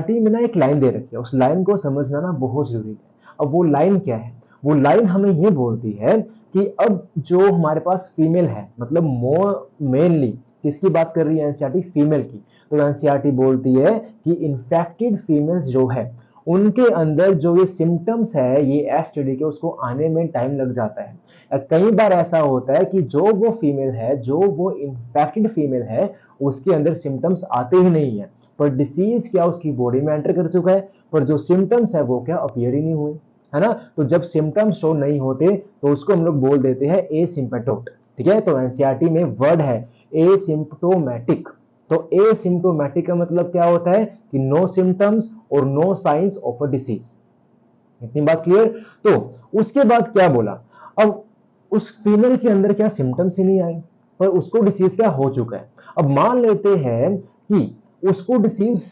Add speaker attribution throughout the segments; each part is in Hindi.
Speaker 1: एनसीईआरटी में ना एक लाइन दे रखी है, उस लाइन को समझना ना बहुत जरूरी है। अब वो लाइन क्या है? वो लाइन हमें ये बोलती है कि अब जो हमारे पास फीमेल है, मतलब मेनली किसकी बात कर रही है एनसीईआरटी? फीमेल की। तो एनसीईआरटी बोलती है कि इन्फेक्टेड फीमेल्स जो है उनके अंदर जो ये सिम्टम्स है ये एसटीडी के, उसको आने में टाइम लग जाता है। कई बार ऐसा होता है कि जो वो फीमेल है, जो वो इन्फेक्टेड फीमेल है, उसके अंदर सिम्टम्स आते ही नहीं है, पर डिसीज क्या उसकी बॉडी में एंटर कर चुका है, पर जो सिम्टम्स है वो क्या अपीयर ही नहीं हुए, है ना। तो जब सिम्टम्स शो नहीं होते तो उसको हम लोग बोल देते हैं एसिम्प्टोमेटिक। ठीक है, तो एनसीईआरटी में वर्ड है एसिम्प्टोमेटिक। तो एसिम्प्टोमेटिक का मतलब क्या होता है कि नो सिम्टम्स और no signs of a disease. इतनी बात क्लियर? तो उसके बाद क्या बोला, अब उस फीमेल के अंदर क्या सिम्टम्स ही नहीं आए, पर उसको डिसीज क्या हो चुका है। अब मान लेते हैं कि उसको डिसीज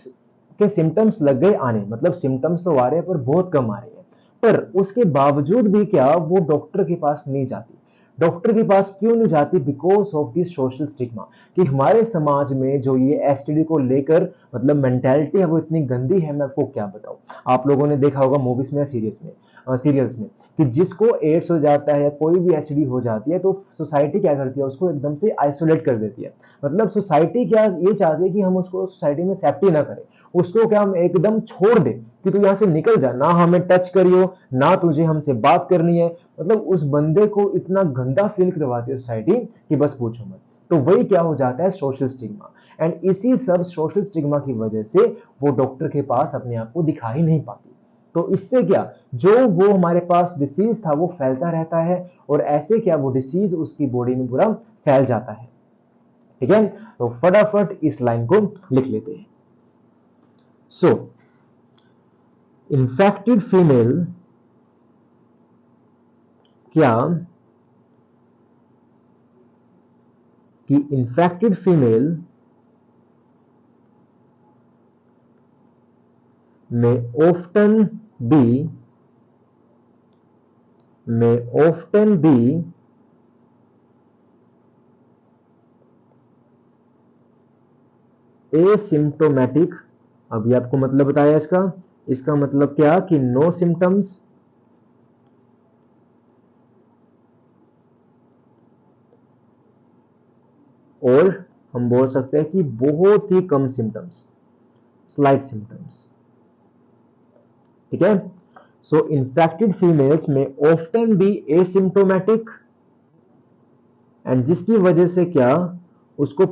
Speaker 1: के सिम्टम्स लग गए आने, मतलब सिम्टम्स तो आ रहे हैं पर बहुत कम आ रहे हैं, पर उसके बावजूद भी क्या वो डॉक्टर के पास नहीं जाती। डॉक्टर के पास क्यों नहीं जाती? Because of this social stigma, कि हमारे समाज में जो ये एसटीडी को लेकर मतलब मेंटालिटी है वो इतनी गंदी है, मैं आपको क्या बताऊं। आप लोगों ने देखा होगा मूवीज में, सीरियल्स में, कि जिसको एड्स हो जाता है या कोई भी एसटीडी हो जाती है तो सोसाइटी क्या करती है, उसको एकदम से आइसोलेट कर देती है। मतलब सोसाइटी क्या ये चाहती है कि हम उसको सोसाइटी में सेफ्टी ना करें, उसको क्या हम एकदम छोड़ दें कि तू यहां से निकल जा, ना हमें टच करियो, ना तुझे हमसे बात करनी है। मतलब उस बंदे को इतना गंदा फील करवाती है सोसाइटी कि बस पूछो मत। तो वही क्या हो जाता है, सोशल स्टिग्मा। एंड इसी सब सोशल स्टिग्मा की वजह से वो डॉक्टर के पास अपने आप को दिखा ही नहीं पाती। तो इससे क्या, जो वो हमारे पास डिसीज था वो फैलता रहता है, और ऐसे क्या वो डिसीज उसकी बॉडी में पूरा फैल जाता है। ठीक है, तो फटाफट इस लाइन को लिख लेते हैं। सो इन्फेक्टेड फीमेल क्या कि infected female may often be asymptomatic। अभी आपको मतलब बताया इसका मतलब क्या कि नो सिम्टम्स और हम बोल सकते हैं कि बहुत ही कम सिम्टम्स, स्लाइट सिम्टम्स। ठीक है, सो इन्फेक्टेड फीमेल्स में ऑफ्टन बी एसिम्टोमेटिक, एंड जिसकी वजह से क्या उसको